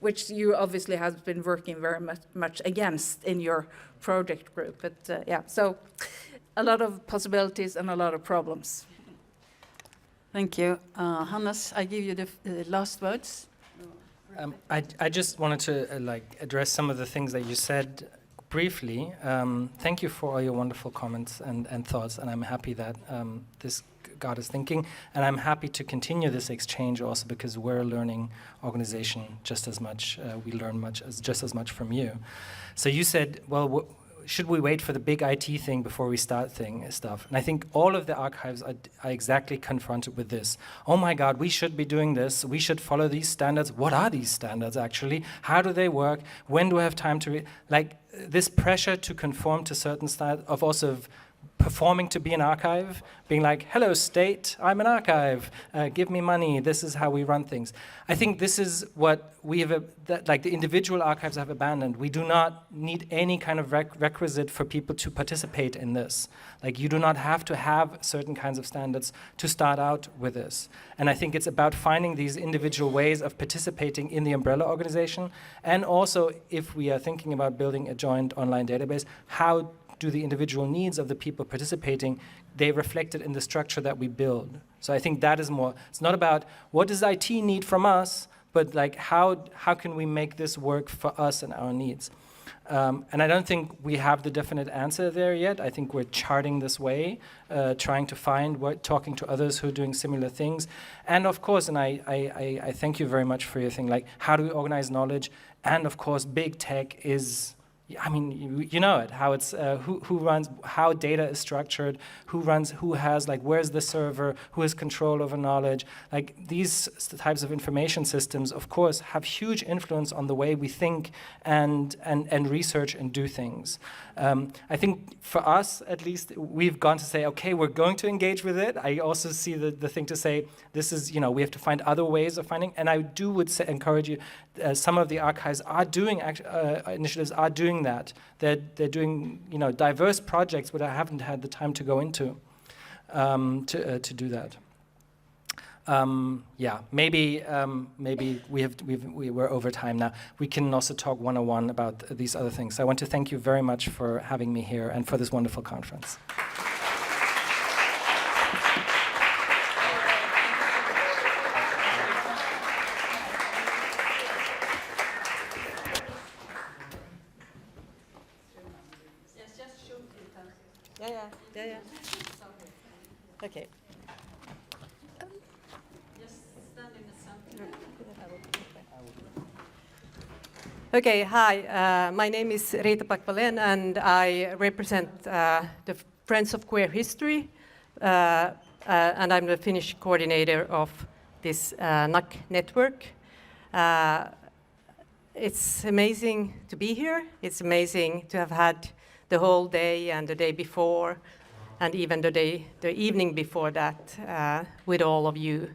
which you obviously have been working very much against in your project group. But yeah, so a lot of possibilities and a lot of problems. Thank you. Hannes, I give you the last words. I just wanted to address some of the things that you said briefly. Thank you for all your wonderful comments and thoughts, and I'm happy that this got us thinking, and I'm happy to continue this exchange also, because we're a learning organization just as much. We learn just as much from you. So you said, well, should we wait for the big IT thing before we start stuff? And I think all of the archives are exactly confronted with this. Oh my God, we should be doing this. We should follow these standards. What are these standards actually? How do they work? When do I have time to this pressure to conform to certain styles of also performing to be an archive, being like, hello state, I'm an archive, give me money, this is how we run things. I think this is what we have, the individual archives have abandoned. We do not need any kind of requisite for people to participate in this. Like, you do not have to have certain kinds of standards to start out with this. And I think it's about finding these individual ways of participating in the umbrella organization, and also, if we are thinking about building a joint online database, how do the individual needs of the people participating, they reflected in the structure that we build. So I think that is more, it's not about what does IT need from us, but like how can we make this work for us and our needs? And I don't think we have the definite answer there yet. I think we're charting this way, trying to find talking to others who are doing similar things. And of course, and I thank you very much for your thing, like how do we organize knowledge? And of course, big tech is I mean, you know it, how it's, who runs, how data is structured, who has, like, where's the server, who has control over knowledge. Like, these types of information systems, of course, have huge influence on the way we think and research and do things. I think for us, at least, we've gone to say, okay, we're going to engage with it. I also see the thing to say, this is, we have to find other ways of finding, and I would encourage you, some of the archives are doing, initiatives are doing that. They're doing, diverse projects, but I haven't had the time to go into to do that. Yeah, maybe we're over time now. We can also talk one-on-one about these other things. So I want to thank you very much for having me here and for this wonderful conference. Yeah. Okay. Okay, hi. My name is Riita Pakvalen, and I represent the Friends of Queer History, and I'm the Finnish coordinator of this NAC network. It's amazing to be here. It's amazing to have had the whole day and the day before, and even the evening before that with all of you.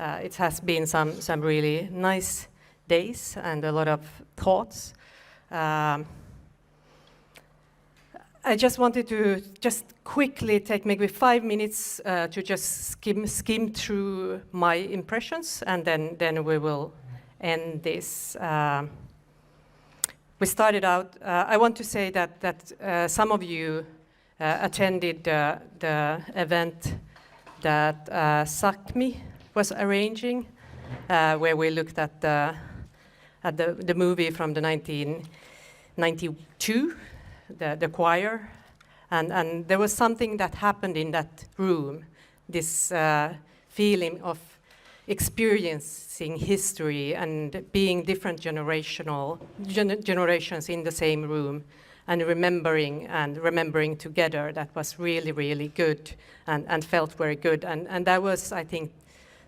It has been some really nice days and a lot of thoughts. I just wanted to just quickly take maybe 5 minutes to just skim through my impressions, and then we will end this. We started out, I want to say that some of you attended the event that SACMI was arranging, where we looked at the movie from the 1992, the choir, and there was something that happened in that room, this feeling of experiencing history and being different generations in the same room and remembering together. That was really, really good and felt very good. And that was, I think,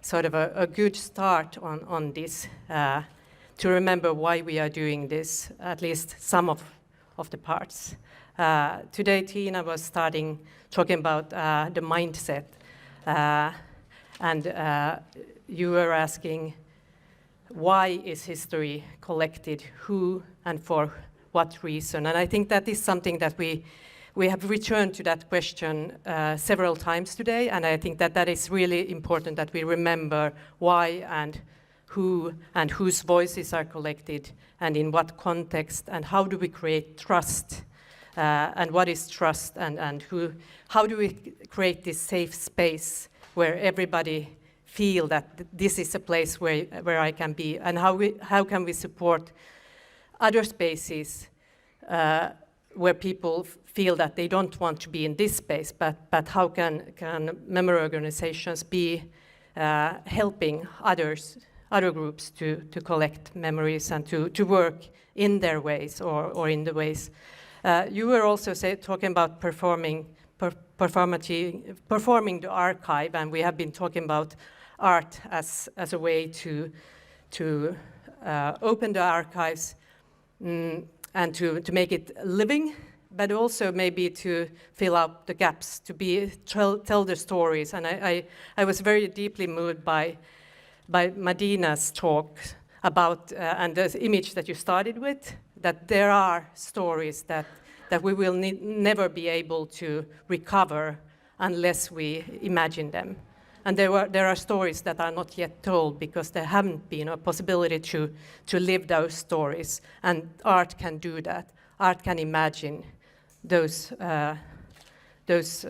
sort of a good start on this, to remember why we are doing this, at least some of the parts. Today, Tina was talking about the mindset, and you were asking, why is history collected, who and for what reason? And I think that is something that we have returned to that question several times today, and I think that is really important, that we remember why and who and whose voices are collected and in what context, and how do we create trust, and what is trust, and how do we create this safe space where everybody feel that this is a place where I can be, and how can we support other spaces where people feel that they don't want to be in this space, but how can memory organizations be helping other groups to collect memories and to work in their ways or in the ways. You were also talking about performing the archive, and we have been talking about art as a way to open the archives and to make it living, but also maybe to fill up the gaps, to tell the stories. And I was very deeply moved by Madina's talk about, and the image that you started with, that there are stories that we will never be able to recover unless we imagine them. And there are stories that are not yet told because there haven't been a possibility to live those stories. And art can do that. Art can imagine those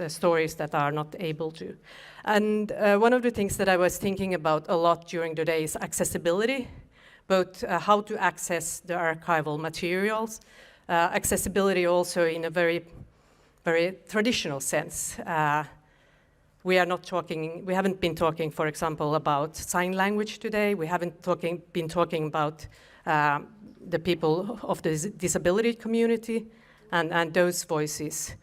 stories that are not able to. And one of the things that I was thinking about a lot during the day is accessibility, both how to access the archival materials, accessibility also in a very, very traditional sense. we haven't been talking, for example, about sign language today. We haven't been talking about the people of the disability community, and those voices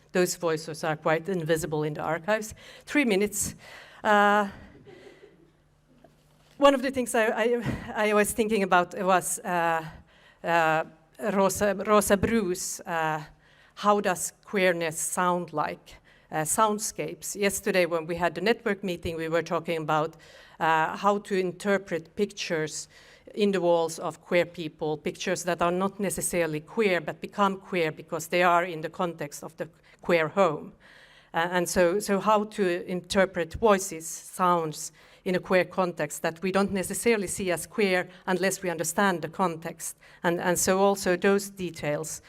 are quite invisible in the archives. 3 minutes. One of the things I was thinking about was Rosa Bruce, how does queerness sound like? Soundscapes. Yesterday when we had the network meeting, we were talking about how to interpret pictures in the walls of queer people, pictures that are not necessarily queer but become queer because they are in the context of the queer home. And so how to interpret voices, sounds in a queer context that we don't necessarily see as queer unless we understand the context. And so also those details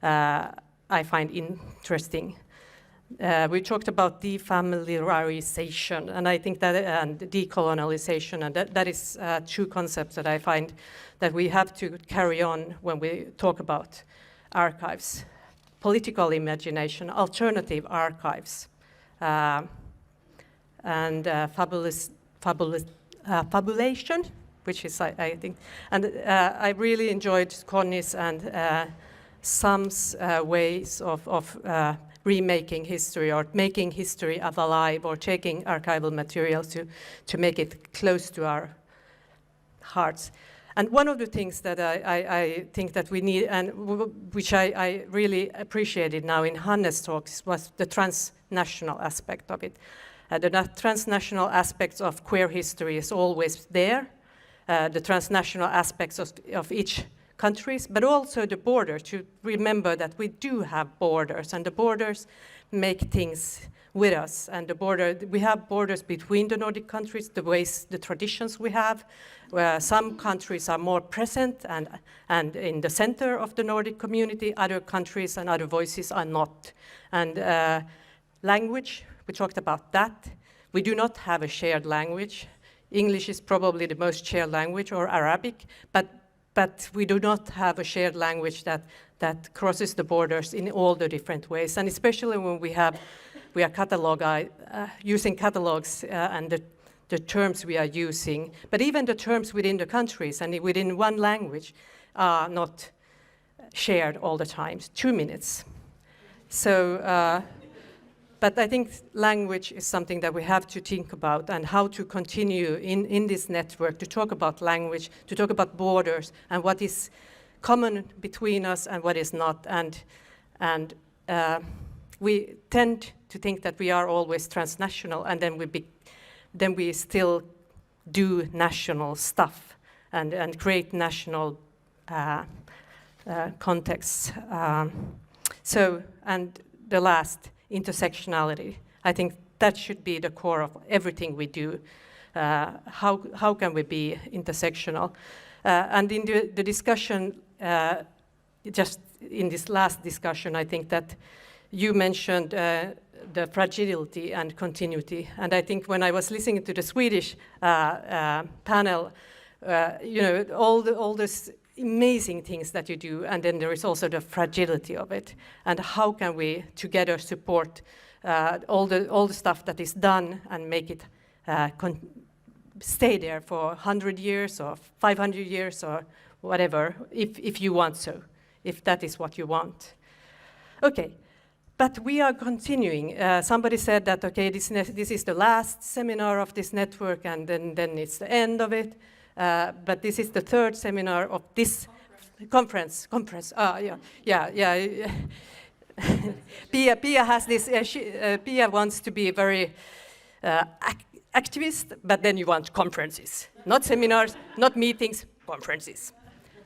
I find interesting. We talked about defamiliarization, and I think that, and decolonialization, and that is two concepts that I find that we have to carry on when we talk about archives. Political imagination, alternative archives, and fabulation, which is, I think, and I really enjoyed Connie's and Sam's ways of remaking history or making history alive or taking archival materials to make it close to our hearts. And one of the things that I think that we need, and which I really appreciated now in Hannes' talks, was the transnational aspect of it. The transnational aspects of queer history is always there, the transnational aspects of each countries, but also the border, to remember that we do have borders, and the borders make things with us. And we have borders between the Nordic countries, the traditions we have, where some countries are more present and in the center of the Nordic community, other countries and other voices are not. And language, we talked about that. We do not have a shared language. English is probably the most shared language, or Arabic, but we do not have a shared language that crosses the borders in all the different ways. And especially when we are using catalogs and the terms we are using, but even the terms within the countries and within one language are not shared all the time. 2 minutes. So, but I think language is something that we have to think about, and how to continue in this network to talk about language, to talk about borders, and what is common between us and what is not. And we tend to think that we are always transnational, and then we still do national stuff and create national contexts. So, and the last, intersectionality. I think that should be the core of everything we do. How can we be intersectional? And in the discussion, just in this last discussion, I think that you mentioned the fragility and continuity. And I think when I was listening to the Swedish panel, all these amazing things that you do, and then there is also the fragility of it. And how can we together support all the stuff that is done and make it stay there for 100 years or 500 years or whatever, if you want so, if that is what you want. Okay. But we are continuing. Somebody said that, okay, this is the last seminar of this network, and then it's the end of it. But this is the third seminar of this conference. Yeah. Pia has this. Pia wants to be very activist, but then you want conferences, not seminars, not meetings, conferences.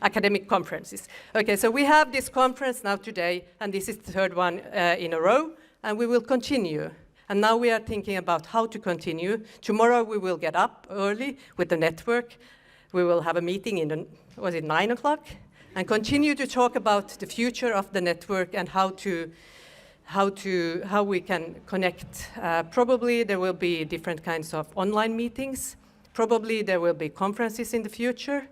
Academic conferences. Okay, so we have this conference now today, and this is the third one in a row, and we will continue. And now we are thinking about how to continue. Tomorrow we will get up early with the network. We will have a meeting was it 9 o'clock? And continue to talk about the future of the network and how we can connect. Probably there will be different kinds of online meetings. Probably there will be conferences in the future.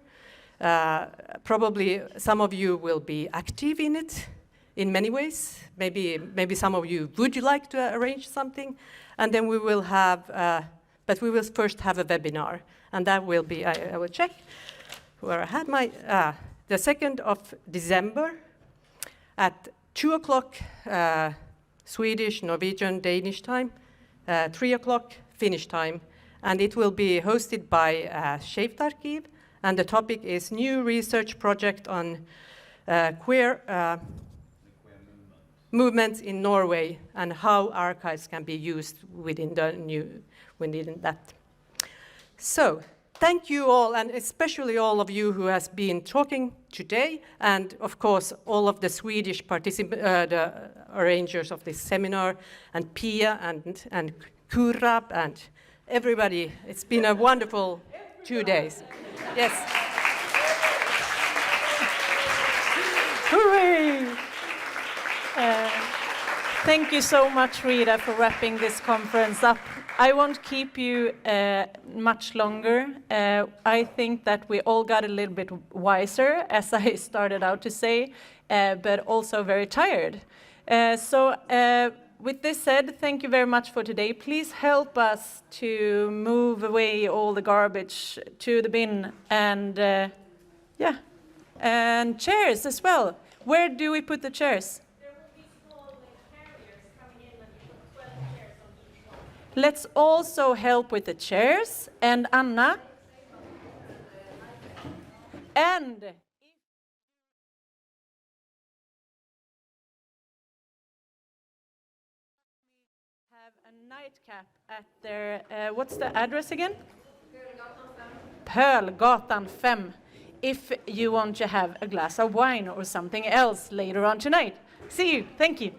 Probably some of you will be active in it in many ways. Maybe some of you would like to arrange something. And then we will have, but we will first have a webinar. And that will be, I will check where I had my, the 2nd of December at 2 o'clock Swedish, Norwegian, Danish time, 3 o'clock Finnish time. And it will be hosted by Skeivt Arkiv. And the topic is new research project on queer movements in Norway and how archives can be used within that. So, thank you all, and especially all of you who has been talking today, and of course all of the Swedish the arrangers of this seminar, and Pia and Kurab and everybody. It's been a wonderful 2 days. Yes. Hooray! Thank you so much, Rita, for wrapping this conference up. I won't keep you much longer. I think that we all got a little bit wiser, as I started out to say, but also very tired. With this said, thank you very much for today. Please help us to move away all the garbage to the bin, and and chairs as well. Where do we put the chairs? There will be small carriers coming in, and you put 12 chairs on each one. Let's also help with the chairs, and Anna. And have a nightcap at their, what's the address again? Pölgatan 5. If you want to have a glass of wine or something else later on tonight. See you. Thank you.